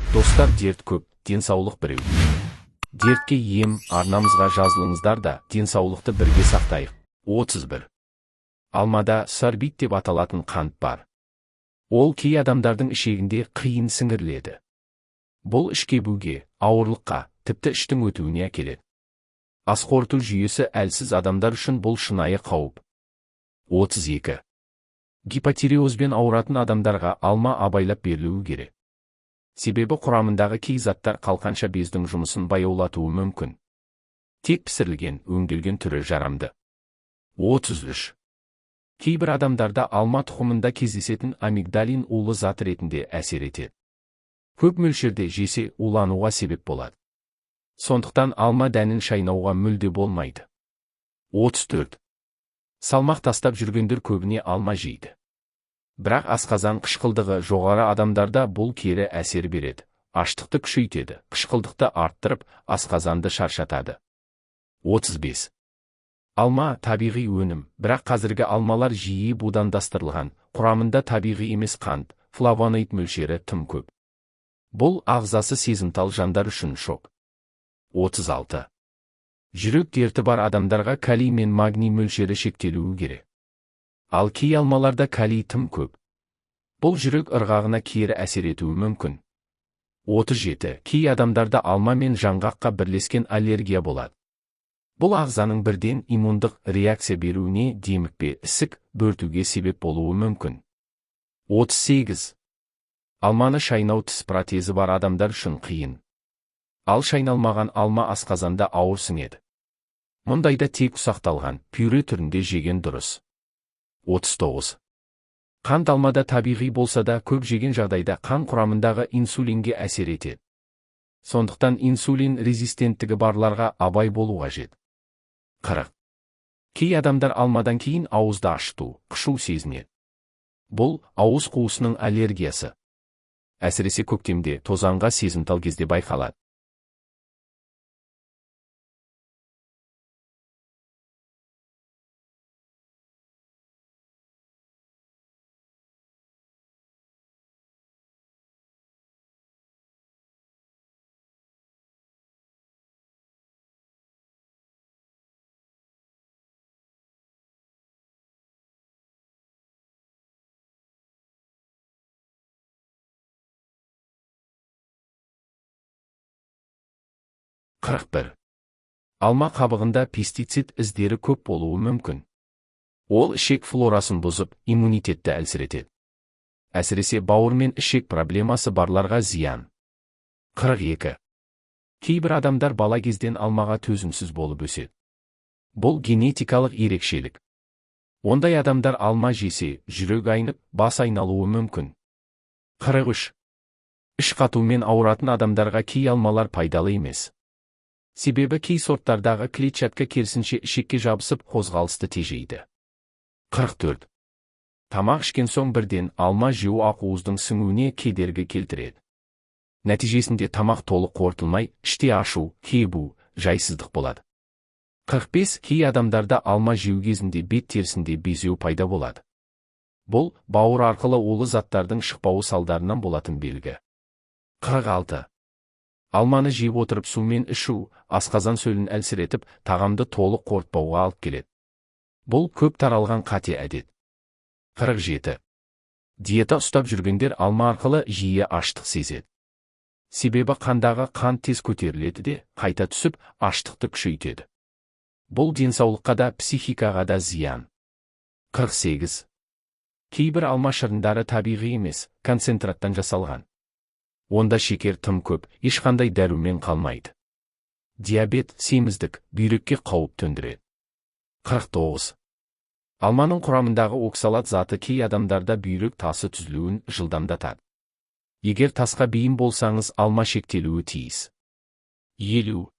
Достар, дерт көп, денсаулық біреу. Дертке ем, арнамызға жазылыңыздар да, денсаулықты бірге сақтайық. 31. Алмада сорбит деп аталатын қант бар. Ол кей адамдардың ішегінде қиын сіңіріледі. Бұл іш кебуге, ауырлыққа, тіпті іштің өтуіне әкеледі. Ас қорыту жүйесі әлсіз адамдар үшін бұл шынайы қауіп. 32. Гипотиреозбен ауыратын адамдарға алма абайлап берілуі керек. Себебі құрамындағы кей заттар қалқанша бездің жұмысын баяулатуы мүмкін. Тек пісірілген, өңделген түрі жарамды. 33. Кейбір адамдарда алма тұқымында кездесетін амигдалин улы зат ретінде әсер етеді. Көп мөлшерде жесе улануға себеп болады. Сондықтан алма дәнін шайнауға мүлде болмайды. 34. Салмақ тастап жүргендер көбіне алма жейді. Бірақ асқазан қышқылдығы жоғары адамдарда бұл кері әсер береді. Аштықты күшейтеді, қышқылдықты арттырып, асқазанды шаршатады. 35. Алма табиғи өнім, бірақ қазіргі алмалар жиі будандастырылған, құрамында табиғи емес қант, флавоноид мөлшері тым көп. Бұл ағзасы сезімтал жандар үшін шок. 36. Жүрек дерті бар адамдарға калий мен магний мөлшері шектелуі керек. Ал кей алмаларда калий тым көп. Бұл жүрек ырғағына кері әсер етуі мүмкін. 37. Кей адамдарда алма мен жаңғаққа бірлескен аллергия болады. Бұл ағзаның бірден иммундық реакция беруіне, демікпе, ісік, бөртуге себеп болуы мүмкін. 38. Алманы шайнау тіс протезі бар адамдар үшін қиын. Ал шайналмаған алма асқазанда ауыр сіңеді. Мұндайда тек ұсақталған, пюре түрінде жеген дұрыс. 39. Қант алмада табиғи болса да көп жеген жағдайда қан құрамындағы инсулинге әсер етеді. Сондықтан инсулин резистенттігі барларға абай болу қажет. 40. Кей адамдар алмадан кейін ауызды ашыту, қышу сезінеді. Бұл ауыз қуысының аллергиясы. Әсіресе көктемде тозаңға сезімтал кезде байқалады. Алма қабығында пестицид іздері көп болуы мүмкін. Ол ішек флорасын бұзып, иммунитетті әлсіретеді. Әсіресе бауыр мен ішек проблемасы барларға зиян. 42. Кейбір адамдар бала кезден алмаға төзімсіз болып өседі. Бұл генетикалық ерекшелік. Ондай адамдар алма жесе, жүрек айнып, бас айналуы мүмкін. 43. Іш қатумен ауыратын адамдарға кей алмалар пайдалы емес. Себебі кей сорттардағы клетчатка керісінше ішекке жабысып қозғалысты тежейді. 44. Тамақ ішкен соң бірден алма жеу ақуыздың сіңуіне кедергі келтіреді. Нәтижесінде тамақ толық қорытылмай, іште ашу, кебу, жайсыздық болады. 45. Кей адамдарда алма жеу кезінде бет терісінде безеу пайда болады. Бұл бауыр арқылы улы заттардың шықпауы салдарынан болатын белгі. 46. Алманы жеп отырып сумен ішу, асқазан сөлін әлсіретіп, тағамды толық қорытпауға алып келеді. Бұл көп таралған қате әдет. 47. Диета ұстап жүргендер алма арқылы жиі аштық сезеді. Себебі қандағы қан тез көтеріледі де, қайта түсіп, аштықты күшейтеді. Бұл денсаулыққа да, психикаға да зиян. 48. Кейбір алма шырындары табиғи емес, концентраттан жасалған. Онда шекер тым көп, ешқандай дәрумен қалмайды. Диабет, семіздік, бүйрекке қауіп төндіреді. 49. Алманың құрамындағы оксалат заты кей адамдарда бүйрек тасы түзілуін жылдамдатады. Егер тасқа бейім болсаңыз, алма шектелуі тиіс. 50.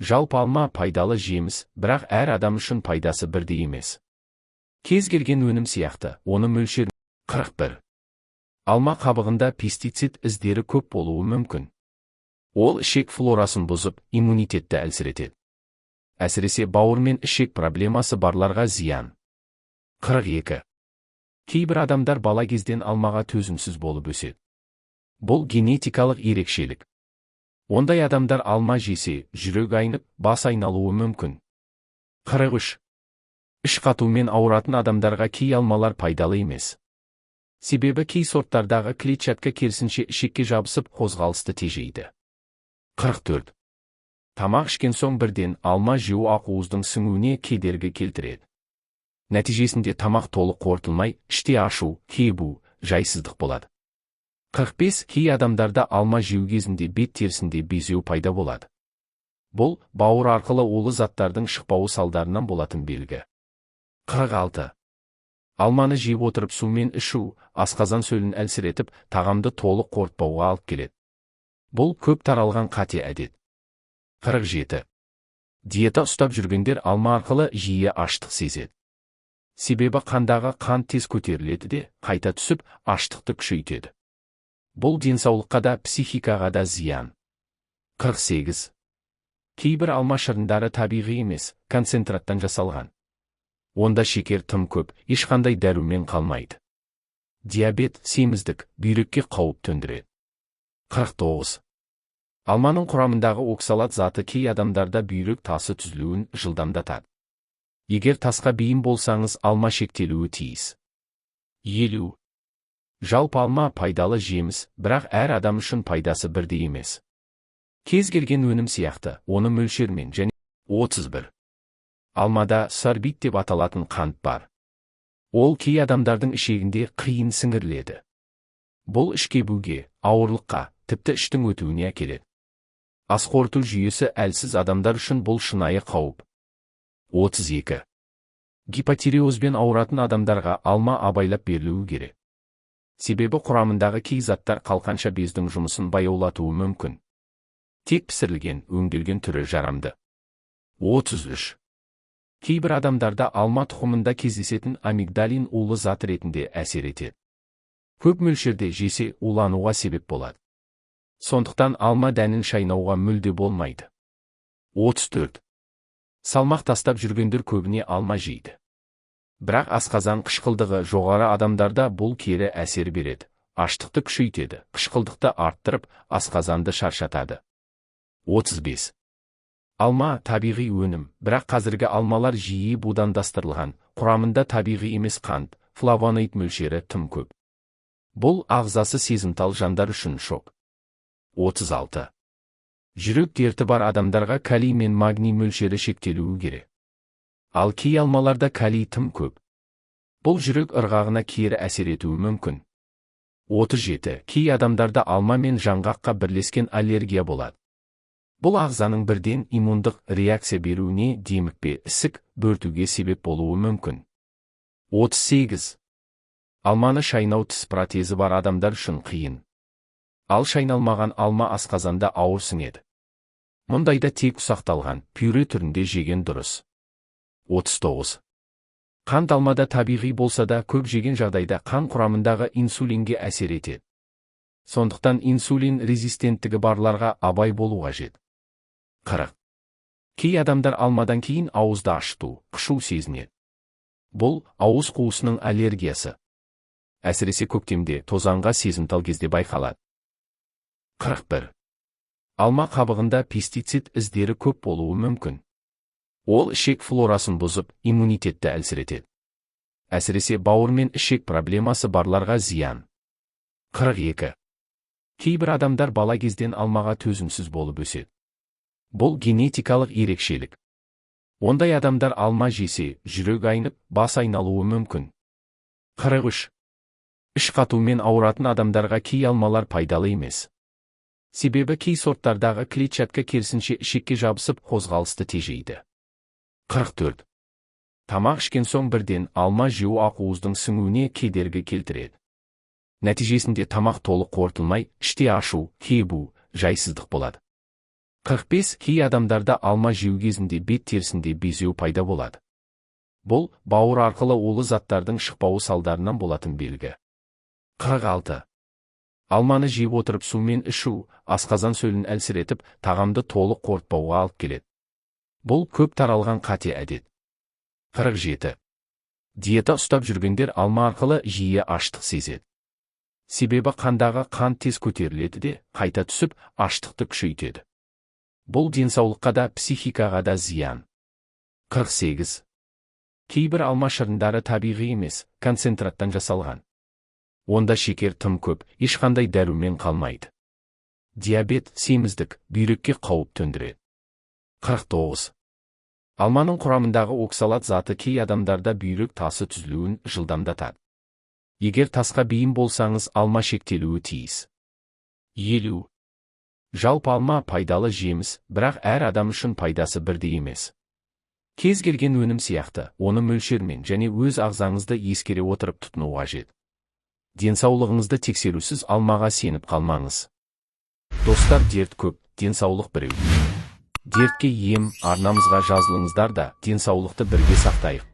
Жалпы алма пайдалы жеміс, бірақ әр адам үшін пайдасы бірдей емес. Кез келген өнім сияқты, оны мөлшер. 41. Алма қабығында пестицид іздері көп болуы мүмкін. Ол ішек флорасын бұзып, иммунитетті әлсіретеді. Әсіресе бауыр мен ішек проблемасы барларға зиян. 42. Кейбір адамдар бала кезден алмаға төзімсіз болып өседі. Бұл генетикалық ерекшелік. Ондай адамдар алма жесе, жүрек айнып, бас айналуы мүмкін. 43. Іш қатумен ауыратын адамдарға кей алмалар пайдалы емес. Себебі кей сорттардағы клетчатка керісінше ішекке жабысып, қозғалысты тежейді. 44. Тамақ ішкен соң бірден алма жеу ақуыздың сіңуіне кедергі келтіреді. Нәтижесінде тамақ толық қорытылмай, іште ашу, кебу, жайсыздық болады. 45. Кей адамдарда алма жеу кезінде бет терісінде безеу пайда болады. Бұл, бауыр арқылы улы заттардың шықпауы салдарынан болатын белгі. 46. Алманы жеп отырып сумен ішу, асқазан сөлін әлсіретіп, тағамды толық қорытпауға алып келеді. Бұл көп таралған қате әдет. 47. Диета ұстап жүргендер алма арқылы жиі аштық сезеді. Себебі қандағы қан тез көтеріледі де, қайта түсіп, аштықты күшейтеді. Бұл денсаулыққа да, психикаға да зиян. 48. Кейбір алма шырындары табиғи емес, концентраттан жасалған. Онда шекер тым көп, ешқандай дәрумен қалмайды. Диабет, семіздік, бүйрекке қауіп төндіреді. 49. Алманың құрамындағы оксалат заты кей адамдарда бүйрек тасы түзілуін жылдамдатады. Егер тасқа бейім болсаңыз, алма шектелуі тиіс. 50. Жалпы алма пайдалы жеміс, бірақ әр адам үшін пайдасы бірдей емес. Кез келген өнім сияқты, оны мөлшермен және 31. Алмада сорбит деп аталатын қант бар. Ол кей адамдардың ішегінде қиын сіңіріледі. Бұл іш кебуге, ауырлыққа, тіпті іштің өтуіне әкеледі. Ас қорыту жүйесі әлсіз адамдар үшін бұл шынайы қауіп. 32. Гипотиреозбен ауыратын адамдарға алма абайлап берілуі керек. Себебі құрамындағы кей заттар қалқанша бездің жұмысын баяулатуы мүмкін. Тек пісірілген, өңделген түрі жарамды. 33. Кейбір адамдарда алма тұқымында кездесетін амигдалин улы зат ретінде әсер етеді. Көп мөлшерде жесе улануға себеп болады. Сондықтан алма дәнін шайнауға мүлде болмайды. 34. Салмақ тастап жүргендер көбіне алма жейді. Бірақ асқазан қышқылдығы жоғары адамдарда бұл кері әсер береді. Аштықты күшейтеді, қышқылдықты арттырып, асқазанды шаршатады. 35. Алма табиғи өнім, бірақ қазіргі алмалар жиі будандастырылған, құрамында табиғи емес қант, флавоноид мөлшері тым көп. Бұл ағзасы сезімтал жандар үшін шок. 36. Жүрек дерті бар адамдарға калий мен магний мөлшері шектелуі керек. Ал кей алмаларда калий тым көп. Бұл жүрек ырғағына кері әсер етуі мүмкін. 37. Кей адамдарда алма мен жаңғаққа бірлескен аллергия болады. Бұл ағзаның бірден иммундық реакция беруіне, демікпе, ісік, бөртуге себеп болуы мүмкін. 38. Алманы шайнау тіс протезі бар адамдар үшін қиын. Ал шайналмаған алма асқазанда ауыр сіңеді. Мұндайда тек ұсақталған, пюре түрінде жеген дұрыс. 39. Қант алмада табиғи болса да көп жеген жағдайда қан құрамындағы инсулинге әсер етеді. Сондықтан инсулин резистенттігі барларға абай болу қажет. 40. Кей адамдар алмадан кейін ауызды ашыту, қышу сезінеді. Бұл ауыз қуысының аллергиясы. Әсіресе көктемде тозаңға сезімтал кезде байқалады. 41. Алма қабығында пестицид іздері көп болуы мүмкін. Ол ішек флорасын бұзып, иммунитетті әлсіретеді. Әсіресе бауыр мен ішек проблемасы барларға зиян. 42. Кейбір адамдар бала кезден алмаға төзімсіз болып өседі. Бұл генетикалық ерекшелік. Ондай адамдар алма жесе, жүрек айнып, бас айналуы мүмкін. 43. Іш қатумен ауыратын адамдарға кей алмалар пайдалы емес. Себебі кей сорттардағы клетчатка керісінше ішекке жабысып, қозғалысты тежейді. 44. Тамақ ішкен соң бірден алма жеу ақуыздың сіңуіне кедергі келтіреді. Нәтижесінде тамақ толық қорытылмай, іште ашу, кебу, жайсыздық болады. 45. Кей адамдарда алма жеу кезінде бет терісінде безеу пайда болады. Бұл, бауыр арқылы улы заттардың шықпауы салдарынан болатын белгі. 46. Алманы жеп отырып сумен ішу, асқазан сөлін әлсіретіп, тағамды толық қорытпауға алып келеді. Бұл көп таралған қате әдет. 47. Диета ұстап жүргендер алма арқылы жиі аштық сезеді. Себебі қандағы қан тез көтеріледі де, қайта түсіп, аштықты күшейтеді. Бұл денсаулыққа да, психикаға да зиян. 48. Кейбір алма шырындары табиғи емес, концентраттан жасалған. Онда шекер тым көп, ешқандай дәрумен қалмайды. Диабет, семіздік, бүйрекке қауіп төндіреді. 49. Алманың құрамындағы оксалат заты кей адамдарда бүйрек тасы түзілуін жылдамдатады. Егер тасқа бейім болсаңыз, алма шектелуі тиіс. 50. Жалпы алма пайдалы жеміс, бірақ әр адам үшін пайдасы бірдей емес. Кез келген өнім сияқты, оны мөлшермен және өз ағзаңызды ескере отырып тұтыну қажет. Денсаулығыңызды тексерусіз алмаға сеніп қалмаңыз. Достар, дерт көп, денсаулық біреу. Дертке ем арнамызға жазылыңыздар да денсаулықты бірге сақтайық.